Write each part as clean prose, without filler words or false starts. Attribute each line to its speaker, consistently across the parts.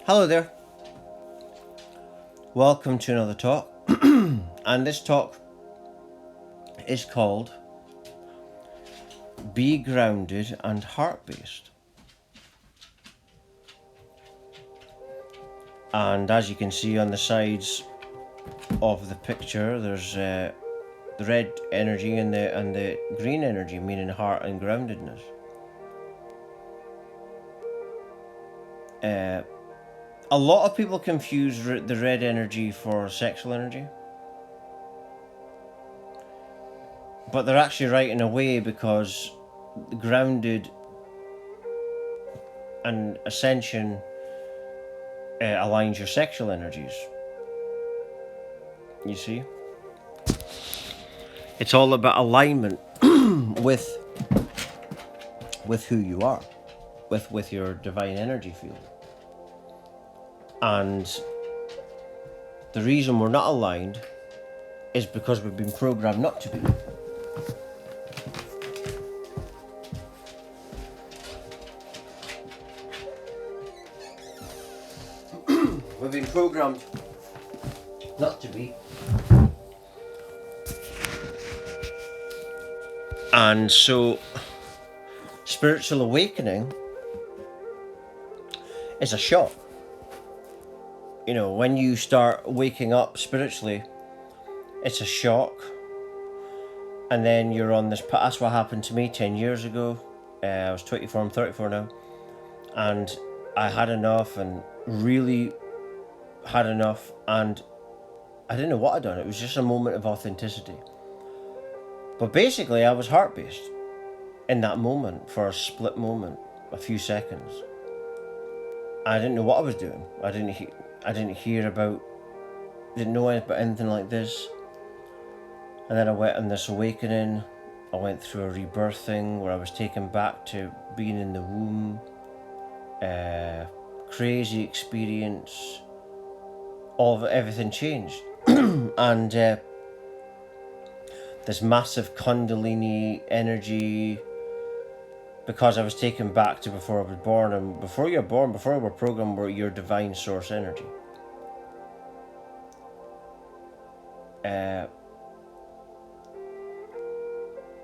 Speaker 1: Hello there. Welcome to another talk. And this talk is called Be Grounded and Heart Based. And as you can see on the sides of the picture, there's the red energy and the green energy, meaning heart and groundedness. A lot of people confuse the red energy for sexual energy, but they're actually right in a way, because grounded and ascension aligns your sexual energies. You see, it's all about alignment with who you are, with your divine energy field. And the reason we're not aligned is because we've been programmed not to be. We've been programmed not to be. And so, spiritual awakening is a shock. You know, when you start waking up spiritually, it's a shock. And then you're on this path. That's what happened to me 10 years ago. I was 24, I'm 34 now. And I had enough, and really had enough. And I didn't know what I'd done. It was just a moment of authenticity. But basically, I was heart-based in that moment, for a split moment, a few seconds. I didn't know what I was doing. I didn't know about anything like this. And then I went on this awakening. I went through a rebirthing where I was taken back to being in the womb. Crazy experience. Everything changed. And this massive Kundalini energy, because I was taken back to before I was born. And before you're born, before we're programmed, we're your divine source energy.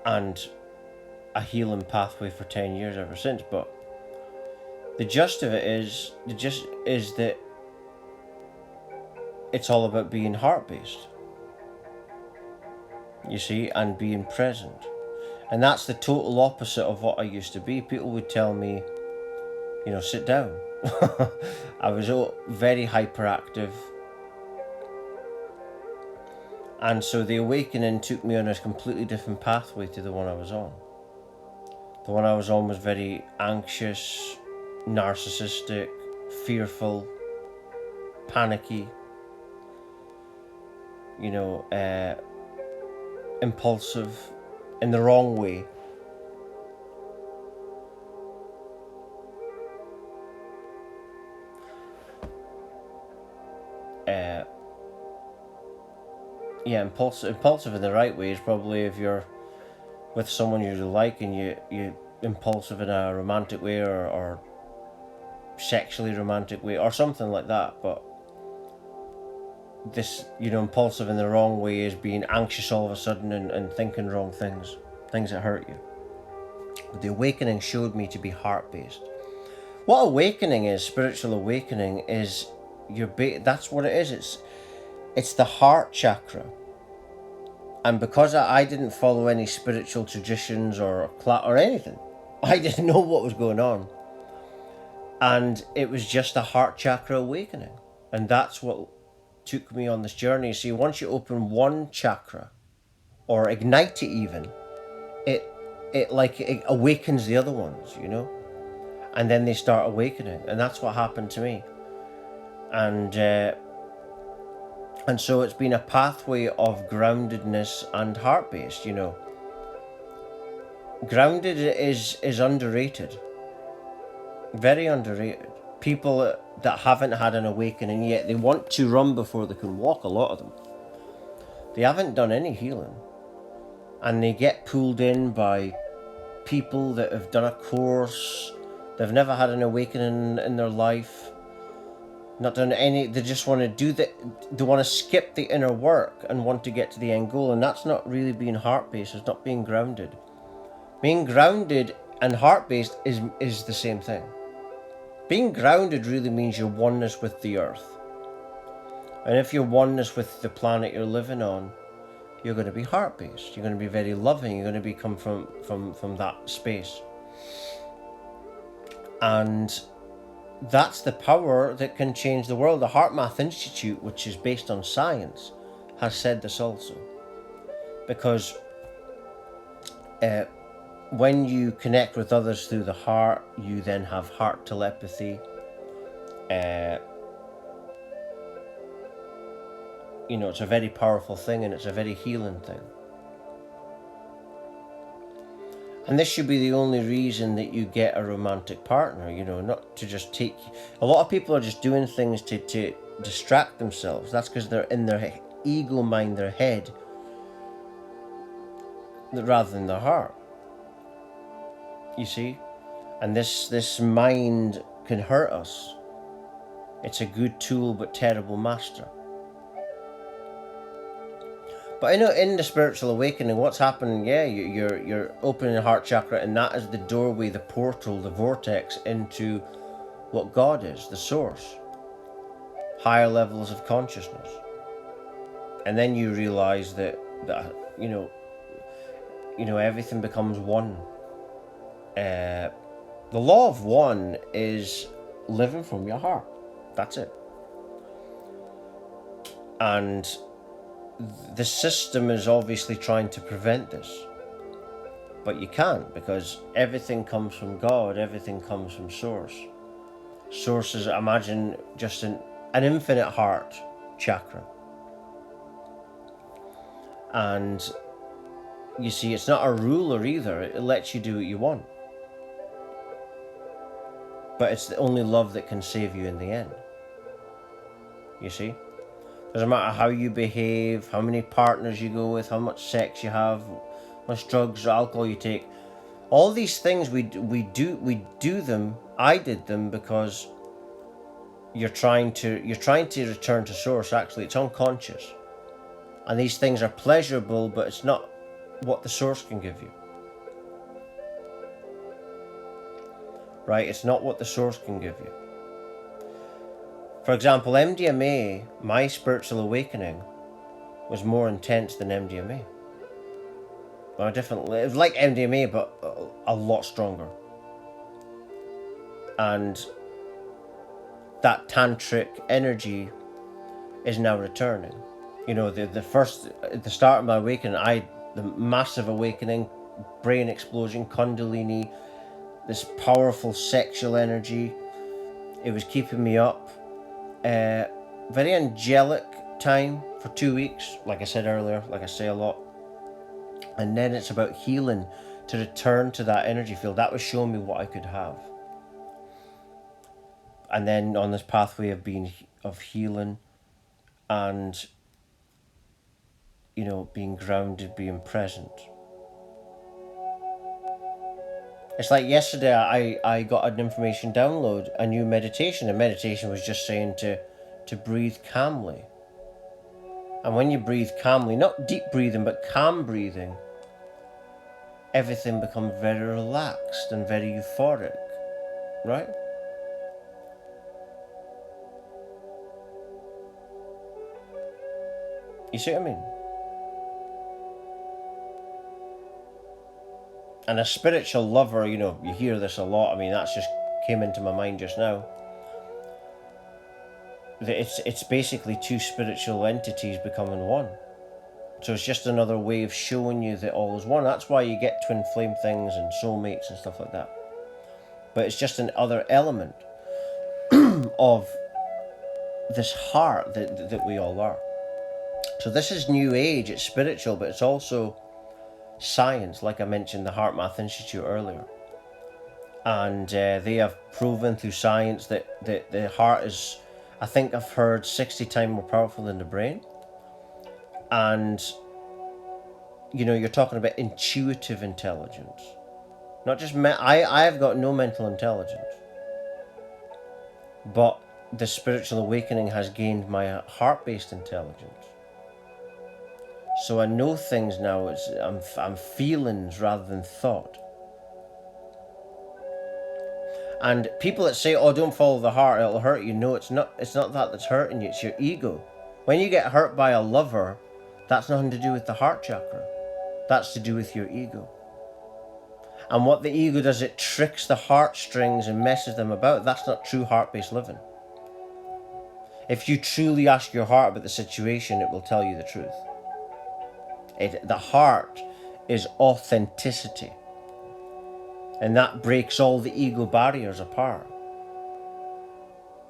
Speaker 1: And a healing pathway for 10 years ever since. But the gist of it is that it's all about being heart-based, you see, and being present. And that's the total opposite of what I used to be. People would tell me, you know, sit down. I was very hyperactive. And so the awakening took me on a completely different pathway to the one I was on. The one I was on was very anxious, narcissistic, fearful, panicky, you know, impulsive in the wrong way. Impulsive in the right way is probably if you're with someone you like and you impulsive in a romantic way, or sexually romantic way, or something like that. But this, you know, impulsive in the wrong way is being anxious all of a sudden and thinking wrong things that hurt you. But the awakening showed me to be heart-based. What awakening is, spiritual awakening, is that's what it is. It's the heart chakra. And because I didn't follow any spiritual traditions or anything, I didn't know what was going on. And it was just a heart chakra awakening. And that's what took me on this journey. See, once you open one chakra, or ignite it even, it awakens the other ones, you know? And then they start awakening. And that's what happened to me. And so it's been a pathway of groundedness and heart-based, you know. Grounded is underrated. Very underrated. People that haven't had an awakening yet, they want to run before they can walk, a lot of them. They haven't done any healing. And they get pulled in by people that have done a course. They've never had an awakening in their life. not done any. They just want to do the. They want to skip the inner work and want to get to the end goal, and that's not really being heart-based. It's not being grounded. Being grounded and heart-based is the same thing. Being grounded really means your oneness with the earth, and if you're oneness with the planet you're living on, you're going to be heart-based. You're going to be very loving. You're going to come from that space, and that's the power that can change the world. The HeartMath Institute, which is based on science, has said this also. Because when you connect with others through the heart, you then have heart telepathy. It's a very powerful thing, and it's a very healing thing. And this should be the only reason that you get a romantic partner, not to just take... A lot of people are just doing things to distract themselves. That's because they're in their ego mind, their head, rather than their heart. You see? And this mind can hurt us. It's a good tool, but terrible master. But in the spiritual awakening, what's happening? Yeah, you're opening the heart chakra, and that is the doorway, the portal, the vortex into what God is, the source, higher levels of consciousness. And then you realize that everything becomes one. The law of one is living from your heart. That's it. And the system is obviously trying to prevent this, but you can't, because everything comes from God, everything comes from source. Source is, imagine, just an infinite heart chakra. And you see, it's not a ruler either. It lets you do what you want. But it's the only love that can save you in the end. You see? Doesn't matter how you behave, how many partners you go with, how much sex you have, how much drugs or alcohol you take. All these things we do them. I did them because you're trying to return to source. Actually, it's unconscious, and these things are pleasurable, but it's not what the source can give you. Right? It's not what the source can give you. For example, MDMA, my spiritual awakening, was more intense than MDMA. Well, it was like MDMA, but a lot stronger. And that tantric energy is now returning. At the start of my awakening, the massive awakening, brain explosion, Kundalini, this powerful sexual energy, it was keeping me up. Very angelic time for 2 weeks, like I said earlier, like I say a lot. And then it's about healing, to return to that energy field. That was showing me what I could have. And then on this pathway of healing and, being grounded, being present. It's like yesterday I got an information download, a new meditation. The meditation was just saying to breathe calmly. And when you breathe calmly, not deep breathing, but calm breathing, everything becomes very relaxed and very euphoric, right? You see what I mean? And a spiritual lover, you hear this a lot. I mean, that's just came into my mind just now. That it's basically two spiritual entities becoming one. So it's just another way of showing you that all is one. That's why you get twin flame things and soulmates and stuff like that. But it's just another element of this heart that we all are. So this is new age, it's spiritual, but it's also science, like I mentioned, the HeartMath Institute earlier. And they have proven through science that the heart is, I think I've heard, 60 times more powerful than the brain. And, you're talking about intuitive intelligence. Not just, I have got no mental intelligence. But the spiritual awakening has gained my heart-based intelligence. So I know things now. I'm feelings rather than thought. And people that say, "Oh, don't follow the heart; it'll hurt you." No, it's not. It's not that that's hurting you. It's your ego. When you get hurt by a lover, that's nothing to do with the heart chakra. That's to do with your ego. And what the ego does, it tricks the heartstrings and messes them about. That's not true heart-based living. If you truly ask your heart about the situation, it will tell you the truth. The heart is authenticity. And that breaks all the ego barriers apart.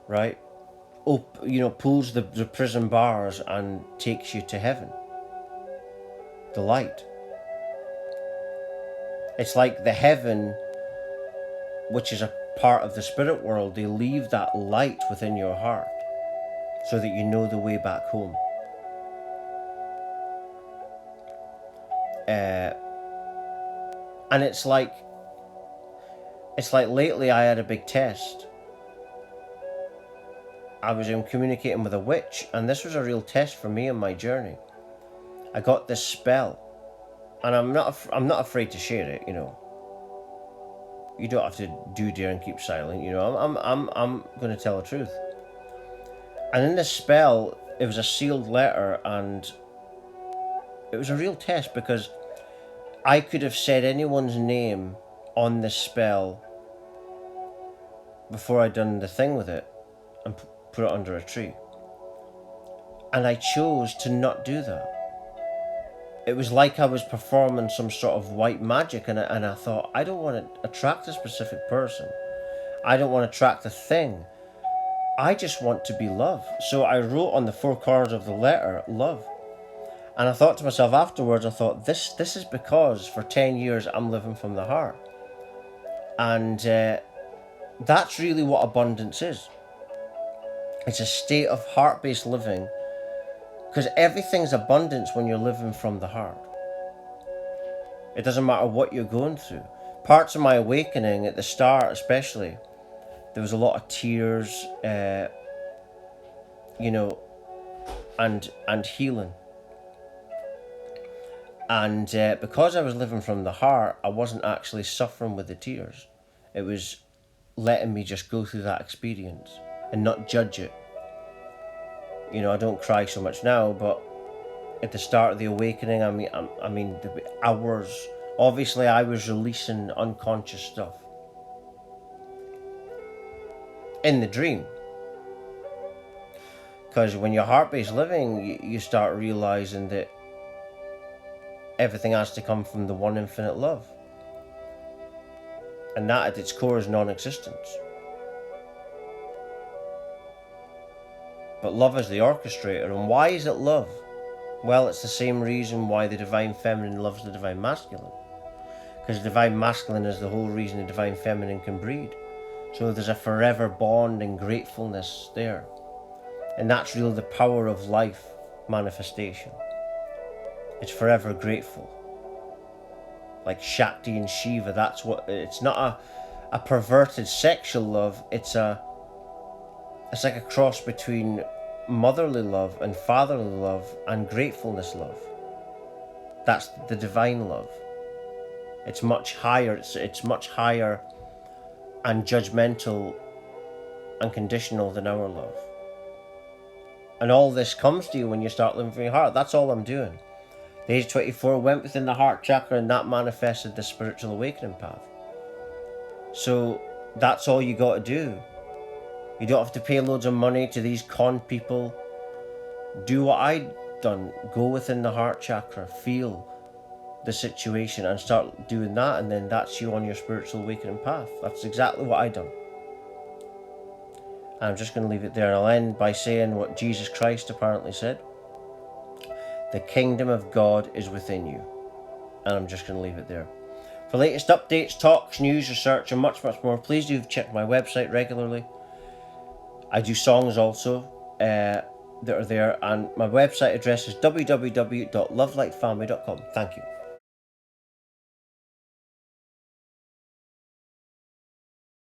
Speaker 1: Right? Pulls the prison bars and takes you to heaven. The light. It's like the heaven, which is a part of the spirit world, they leave that light within your heart so that you know the way back home. And it's like lately I had a big test. I was communicating with a witch, and this was a real test for me in my journey. I got this spell, and I'm not afraid to share it. You don't have to do dare and keep silent. I'm going to tell the truth. And in this spell, it was a sealed letter, and it was a real test because I could have said anyone's name on this spell before I'd done the thing with it and put it under a tree. And I chose to not do that. It was like I was performing some sort of white magic, and I thought, I don't want to attract a specific person. I don't want to attract a thing. I just want to be love. So I wrote on the four corners of the letter, love. And I thought to myself afterwards, this is because for 10 years I'm living from the heart. And that's really what abundance is. It's a state of heart-based living, because everything's abundance when you're living from the heart. It doesn't matter what you're going through. Parts of my awakening at the start especially, there was a lot of tears, and healing. And because I was living from the heart, I wasn't actually suffering with the tears. It was letting me just go through that experience and not judge it. I don't cry so much now, but at the start of the awakening, I mean, the hours. Obviously, I was releasing unconscious stuff in the dream. Because when you're heart-based living, you start realizing that everything has to come from the one infinite love. And that at its core is non-existence. But love is the orchestrator. And why is it love? Well, it's the same reason why the divine feminine loves the divine masculine. Because the divine masculine is the whole reason the divine feminine can breed. So there's a forever bond and gratefulness there. And that's really the power of life manifestation. It's forever grateful. Like Shakti and Shiva, that's what, it's not a perverted sexual love, it's like a cross between motherly love and fatherly love and gratefulness love. That's the divine love. It's much higher, it's much higher and judgmental and conditional than our love. And all this comes to you when you start living from your heart. That's all I'm doing. The age 24 went within the heart chakra, and that manifested the spiritual awakening path. So that's all you got to do. You don't have to pay loads of money to these con people. Do what I've done. Go within the heart chakra, feel the situation and start doing that, and then that's you on your spiritual awakening path. That's exactly what I've done. And I'm just going to leave it there, and I'll end by saying what Jesus Christ apparently said. The kingdom of God is within you. And I'm just going to leave it there. For latest updates, talks, news, research, and much, much more, please do check my website regularly. I do songs also that are there, and my website address is www.lovelightfamily.com. Thank you.